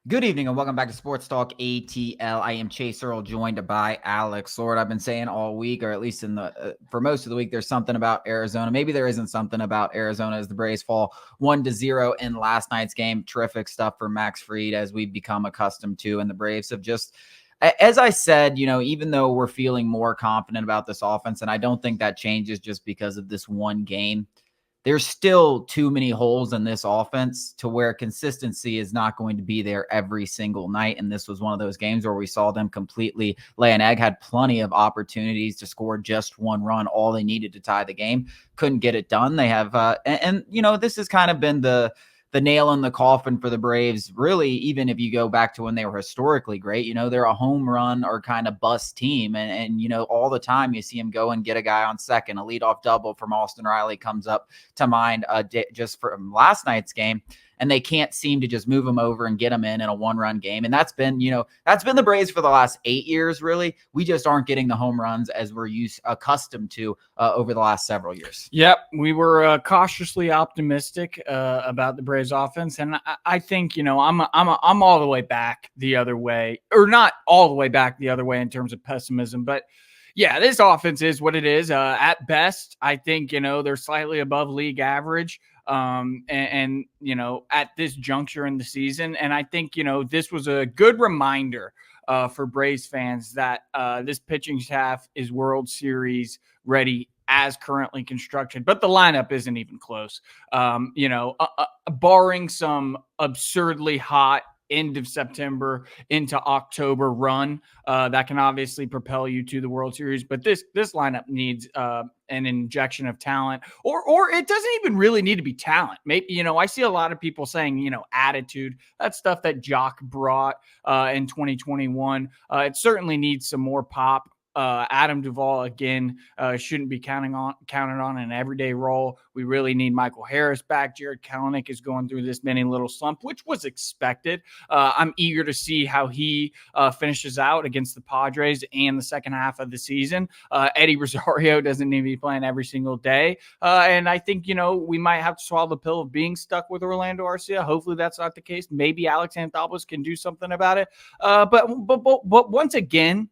Good evening and welcome back to Sports Talk ATL. I am Chase Earl, joined by Alex Lord. I've been saying all week, or at least for most of the week, there's something about Arizona. Maybe there isn't something about Arizona as the Braves fall 1-0 in last night's game. Terrific stuff for Max Fried, as we've become accustomed to, and the Braves have just, as I said, even though we're feeling more confident about this offense, and I don't think that changes just because of this one game, there's still too many holes in this offense to where consistency is not going to be there every single night. And this was one of those games where we saw them completely lay an egg, had plenty of opportunities to score just one run. All they needed to tie the game, couldn't get it done. They have, this has kind of been the nail in the coffin for the Braves, really, even if you go back to when they were historically great. They're a home run or kind of bust team. And all the time you see him go and get a guy on second. A leadoff double from Austin Riley comes up to mind just from last night's game. And they can't seem to just move him over and get him in a one-run game. And that's been the Braves for the last 8 years, really. We just aren't getting the home runs as we're accustomed to over the last several years. Yep, we were cautiously optimistic about the Braves offense. And I think, I'm all the way back the other way, or not all the way back the other way in terms of pessimism, but yeah, this offense is what it is. At best, I think, they're slightly above league average. At this juncture in the season. And I think, this was a good reminder for Braves fans that this pitching staff is World Series ready as currently constructed, but the lineup isn't even close. Barring some absurdly hot end of September into October run, that can obviously propel you to the World Series. But this lineup needs an injection of talent, or it doesn't even really need to be talent. Maybe, I see a lot of people saying, attitude, that stuff that Jock brought in 2021. It certainly needs some more pop. Adam Duvall, again, shouldn't be counted on an everyday role. We really need Michael Harris back. Jared Kelenic is going through this mini little slump, which was expected. I'm eager to see how he finishes out against the Padres and the second half of the season. Eddie Rosario doesn't need to be playing every single day. And I think, we might have to swallow the pill of being stuck with Orlando Arcia. Hopefully that's not the case. Maybe Alex Anthopoulos can do something about it. But once again,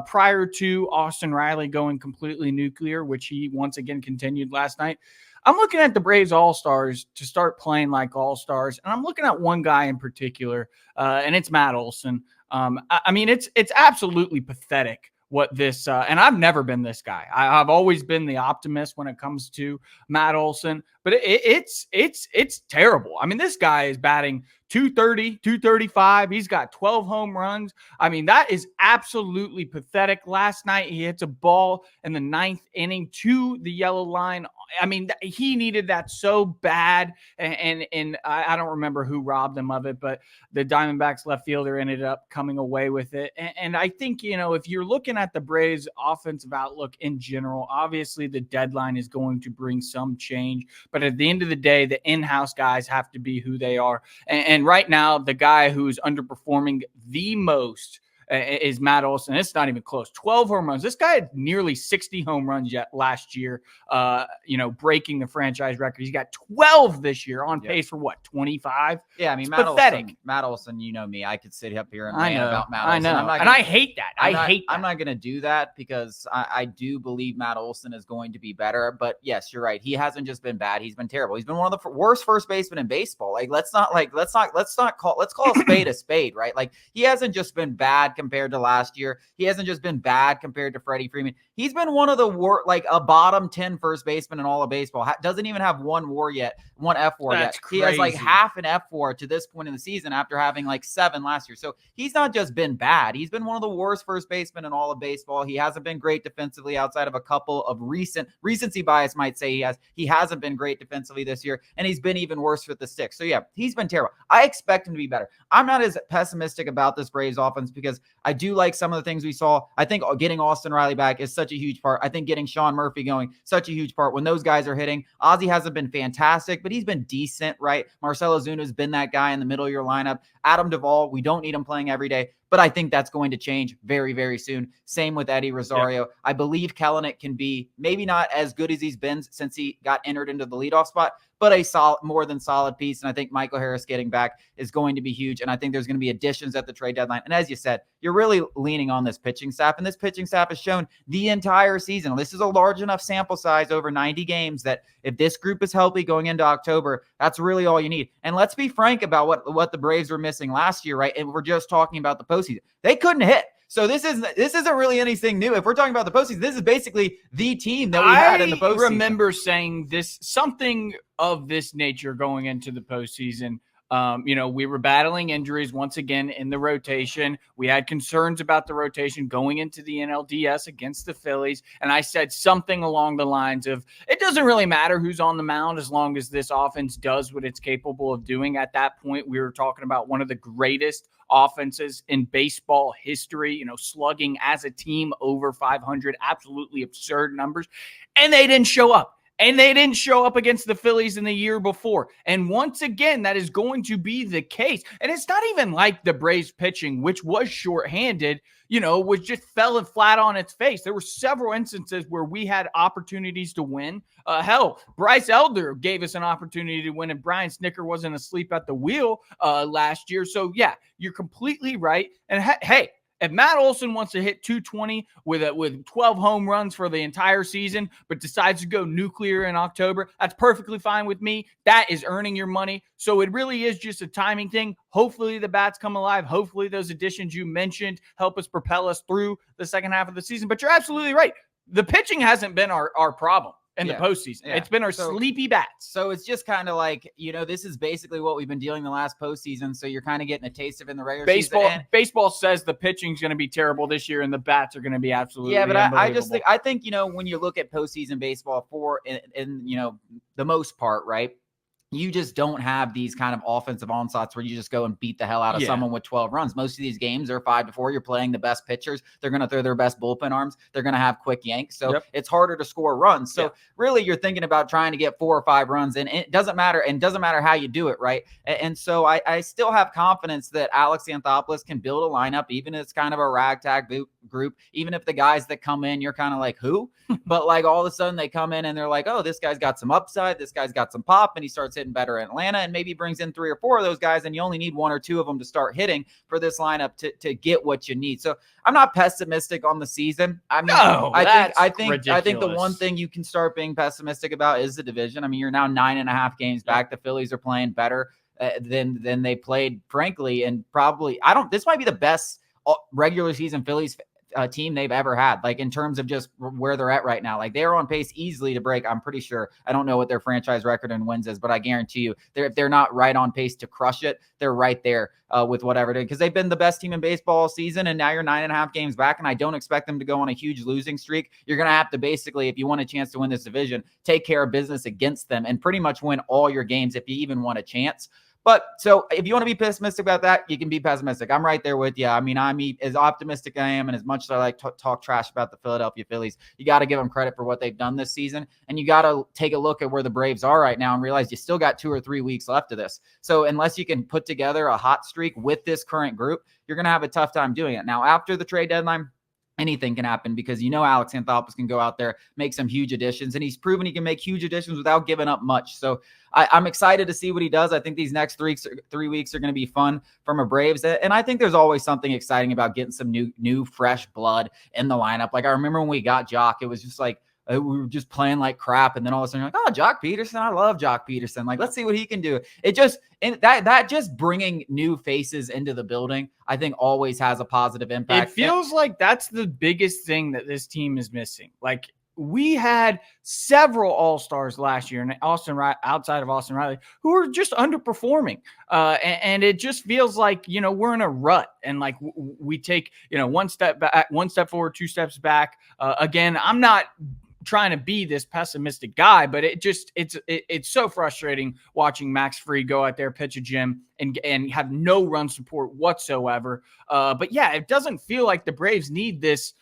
prior to Austin Riley going completely nuclear, which he once again continued last night, I'm looking at the Braves All-Stars to start playing like All-Stars, and I'm looking at one guy in particular, and it's Matt Olson. It's absolutely pathetic what this, and I've never been this guy. I've always been the optimist when it comes to Matt Olson, but it's terrible. I mean, this guy is batting 230, 235. He's got 12 home runs. I mean, that is absolutely pathetic. Last night, he hits a ball in the ninth inning to the yellow line. I mean, he needed that so bad. And I don't remember who robbed him of it, but the Diamondbacks left fielder ended up coming away with it. And I think, if you're looking at the Braves offensive outlook in general, obviously the deadline is going to bring some change. But at the end of the day, the in-house guys have to be who they are. And right now, the guy who's underperforming the most is Matt Olson. It's not even close. 12 home runs. This guy had nearly 60 home runs last year, breaking the franchise record. He's got 12 this year, on pace for what, 25? Yeah, I mean, Matt Olson, you know me. I could sit up here and rant about Matt Olson. I hate that. I'm not going to do that because I do believe Matt Olson is going to be better. But yes, you're right. He hasn't just been bad. He's been terrible. He's been one of the worst first basemen in baseball. Let's call a spade a spade, right? Like, he hasn't just been bad compared to last year. He hasn't just been bad compared to Freddie Freeman. He's been one of the worst, like a bottom 10 first baseman in all of baseball. Doesn't even have one F4 yet. Crazy. He has like half an F4 to this point in the season after having like 7 last year. So he's not just been bad. He's been one of the worst first basemen in all of baseball. He hasn't been great defensively outside of a couple of recency bias might say he has. He hasn't been great defensively this year, and he's been even worse with the stick. So yeah, he's been terrible. I expect him to be better. I'm not as pessimistic about this Braves offense because I do like some of the things we saw. I think getting Austin Riley back is such a huge part. I think getting Sean Murphy going, such a huge part. When those guys are hitting, Ozzie hasn't been fantastic, but he's been decent, right? Marcell Ozuna's been that guy in the middle of your lineup. Adam Duvall, we don't need him playing every day, but I think that's going to change very, very soon. Same with Eddie Rosario. Yep. I believe Kelenic can be maybe not as good as he's been since he got entered into the leadoff spot, but a solid, more than solid piece. And I think Michael Harris getting back is going to be huge. And I think there's going to be additions at the trade deadline. And as you said, you're really leaning on this pitching staff. And this pitching staff has shown the entire season. This is a large enough sample size over 90 games that if this group is healthy going into October, that's really all you need. And let's be frank about what the Braves were missing last year, right? And we're just talking about the postseason. They couldn't hit. So this isn't really anything new. If we're talking about the postseason, this is basically the team that we had in the postseason. I remember saying this, something of this nature going into the postseason. We were battling injuries once again in the rotation. We had concerns about the rotation going into the NLDS against the Phillies. And I said something along the lines of, it doesn't really matter who's on the mound as long as this offense does what it's capable of doing. At that point, we were talking about one of the greatest offenses in baseball history, slugging as a team over 500, absolutely absurd numbers. And they didn't show up. And they didn't show up against the Phillies in the year before. And once again, that is going to be the case. And it's not even like the Braves pitching, which was shorthanded, was just fell flat on its face. There were several instances where we had opportunities to win. Hell, Bryce Elder gave us an opportunity to win, and Brian Snicker wasn't asleep at the wheel last year. So, yeah, you're completely right. And hey, if Matt Olson wants to hit 220 with 12 home runs for the entire season, but decides to go nuclear in October, that's perfectly fine with me. That is earning your money. So it really is just a timing thing. Hopefully the bats come alive. Hopefully those additions you mentioned help us propel us through the second half of the season. But you're absolutely right. The pitching hasn't been our problem in the postseason. Yeah. It's been our sleepy bats. So it's just kind of like, this is basically what we've been dealing the last postseason. So you're kind of getting a taste of it in the regular season. Baseball says the pitching's going to be terrible this year and the bats are going to be absolutely but I think, when you look at postseason baseball in the most part, right? You just don't have these kind of offensive onslaughts where you just go and beat the hell out of someone with 12 runs. Most of these games are 5-4. You're playing the best pitchers. They're going to throw their best bullpen arms. They're going to have quick yanks. So it's harder to score runs. So really you're thinking about trying to get 4 or 5 runs, and it doesn't matter. And doesn't matter how you do it, right? And so I still have confidence that Alex Anthopoulos can build a lineup, even if it's kind of a ragtag group, even if the guys that come in, you're kind of like, who? But like all of a sudden they come in and they're like, oh, this guy's got some upside. This guy's got some pop, and he starts hitting better in Atlanta, and maybe brings in 3 or 4 of those guys, and you only need 1 or 2 of them to start hitting for this lineup to get what you need. So I'm not pessimistic on the season. I mean, I think the one thing you can start being pessimistic about is the division. I mean, you're now 9.5 games back. The Phillies are playing better than they played, frankly, and probably this might be the best regular season Phillies team they've ever had, like in terms of just where they're at right now. Like they're on pace easily to break, I'm pretty sure, I don't know what their franchise record in wins is, but I guarantee you if they're not right on pace to crush it, they're right there with whatever it is, because they've been the best team in baseball all season, and now you're 9.5 games back, and I don't expect them to go on a huge losing streak. You're going to have to basically, if you want a chance to win this division, take care of business against them and pretty much win all your games if you even want a chance. But so if you want to be pessimistic about that, you can be pessimistic. I'm right there with you. I mean, I'm as optimistic as I am, and as much as I like to talk trash about the Philadelphia Phillies, you got to give them credit for what they've done this season. And you got to take a look at where the Braves are right now and realize you still got 2 or 3 weeks left of this. So unless you can put together a hot streak with this current group, you're going to have a tough time doing it. Now, after the trade deadline, anything can happen, because Alex Anthopoulos can go out there, make some huge additions, and he's proven he can make huge additions without giving up much. So I'm excited to see what he does. I think these next 3 weeks are going to be fun from a Braves, and I think there's always something exciting about getting some new fresh blood in the lineup. Like I remember when we got Jock, it was just like we were just playing like crap, and then all of a sudden you're like, oh, Jock Peterson, I love Jock Peterson. Like, let's see what he can do. It just, and that just bringing new faces into the building, I think always has a positive impact. It feels like that's the biggest thing that this team is missing. Like we had several all-stars last year, and outside of Austin Riley, who were just underperforming. And it just feels like, we're in a rut, and like we take, 1 step back, 1 step forward, 2 steps back. Again, I'm not trying to be this pessimistic guy, but it's so frustrating watching Max Fried go out there, pitch a gym, and have no run support whatsoever. But yeah, it doesn't feel like the Braves need this,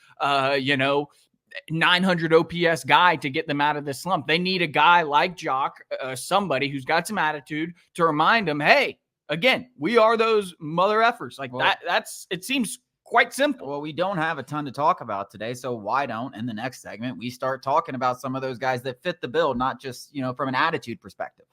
900 OPS guy to get them out of this slump. They need a guy like Jock, somebody who's got some attitude, to remind them, hey, again, we are those mother effers. Like it seems quite simple. Well, we don't have a ton to talk about today, so why don't in the next segment we start talking about some of those guys that fit the bill, not just, from an attitude perspective.